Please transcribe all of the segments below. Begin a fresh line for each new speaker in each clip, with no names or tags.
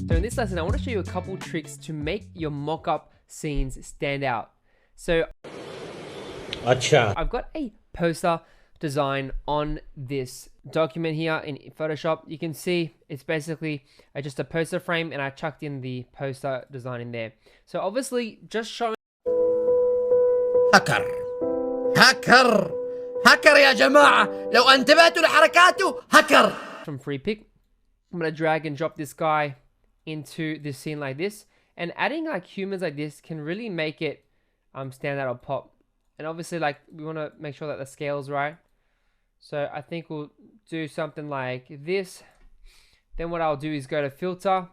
So in this lesson, I want to show you a couple tricks to make your mock-up scenes stand out. So I've got a poster design on this document here in Photoshop. You can see it's basically just a poster frame, and I chucked in the poster design in there. So obviously just showing
هاكر يا جماعة لو انتبهتوا لحركاته هاكر
from free pick. I'm gonna drag and drop this guy into this scene like this, and adding like humans like this can really make it stand out or pop. And obviously, like, we want to make sure that the scale's right. So I think we'll do something like this. Then what I'll do is go to filter,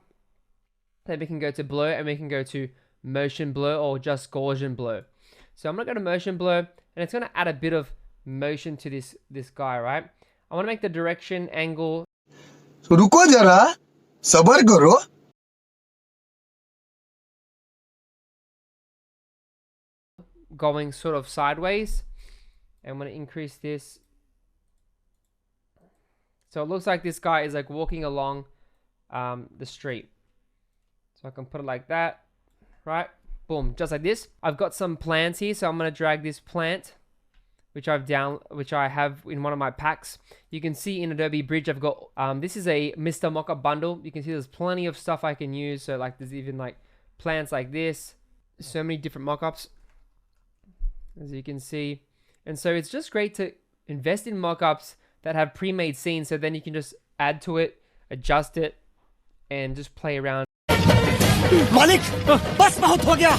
then we can go to blur, and we can go to motion blur or just Gaussian blur. So I'm gonna go to motion blur, and it's gonna add a bit of motion to this guy, right? I want to make the direction angle
रुको जरा सबर करो
going sort of sideways, and I'm going to increase this so it looks like this guy is like walking along the street. So I can put it like that, right? Boom, just like this. I've got some plants here, so I'm going to drag this plant which I have in one of my packs. You can see in Adobe Bridge I've got this is a Mr. Mockup bundle. You can see there's plenty of stuff I can use. So like there's even like plants like this, so many different mockups, as you can see. And so it's just great to invest in mockups that have pre-made scenes, so then you can just add to it, adjust it, and just play around.
मालिक बस बहुत हो गया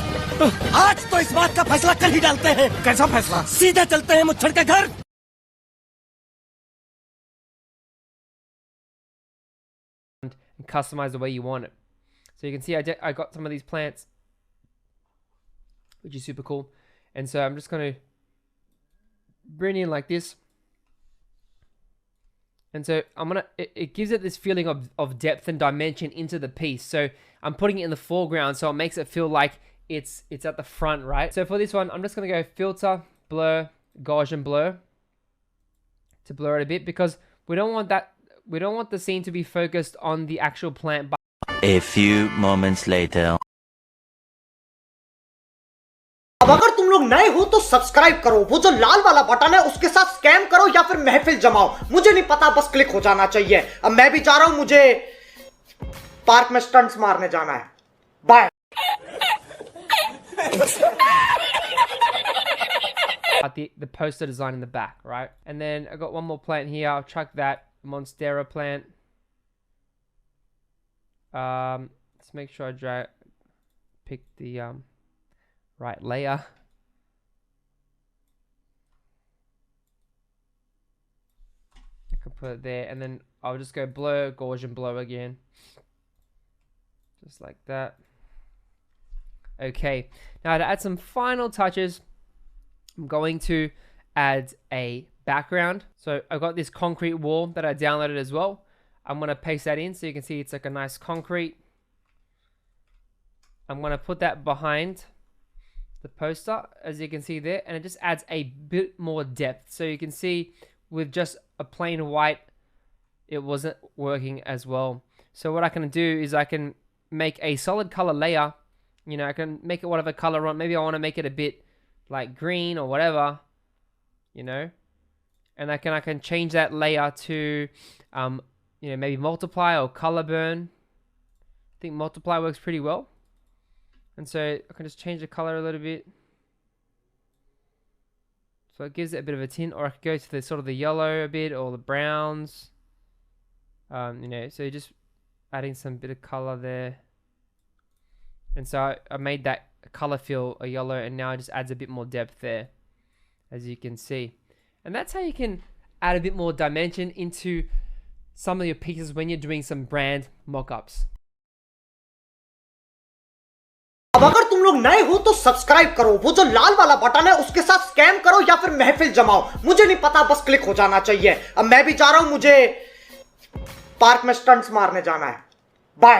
आज तो इस बात का फैसला कल ही डालते हैं कैसा फैसला सीधे चलते हैं मुच्छड़ के घर
And customize the way you want it. So you can see I got some of these plants, which is super cool. And so I'm just going to bring it in like this. And so it gives it this feeling of depth and dimension into the piece. So I'm putting it in the foreground, so it makes it feel like it's at the front, right? So for this one, I'm just going to go filter, blur, Gaussian blur to blur it a bit, because we don't want the scene to be focused on the actual plant.
A few moments later.
अब अगर तुम लोग नए हो तो subscribe करो, वो जो लाल वाला बटन है उसके साथ स्कैम करो या फिर महफिल जमाओ, मुझे नहीं पता, बस क्लिक हो जाना चाहिए। अब मैं भी जा रहा हूं, मुझे पार्क में स्टंट्स मारने जाना है। Bye.
The poster design in the back, right? And then I got one more plant here. I'll chuck that Monstera plant. Let's make sure I pick the right layer. I can put it there, and then I'll just go blur, Gaussian blur again, just like that. Okay, now to add some final touches, I'm going to add a background. So I've got this concrete wall that I downloaded as well. I'm going to paste that in so you can see it's like a nice concrete. I'm going to put that behind the poster, as you can see there, and it just adds a bit more depth. So you can see with just a plain white, it wasn't working as well. So what I can do is I can make a solid color layer. You know, I can make it whatever color I want. Maybe I want to make it a bit like green or whatever, you know, and I can change that layer to you know, maybe multiply or color burn. I think multiply works pretty well. And so I can just change the color a little bit, so it gives it a bit of a tint. Or I could go to the sort of the yellow a bit, or the browns, you know, so just adding some bit of color there. And so I made that color feel a yellow, and now it just adds a bit more depth there, as you can see. And that's how you can add a bit more dimension into some of your pieces when you're doing some brand mock-ups.
अब अगर तुम लोग नए हो तो subscribe करो, वो जो लाल वाला बटन है उसके साथ स्कैम करो या फिर महफिल जमाओ, मुझे नहीं पता, बस क्लिक हो जाना चाहिए। अब मैं भी जा रहा हूं, मुझे पार्क में स्टंट्स मारने जाना है। बाय।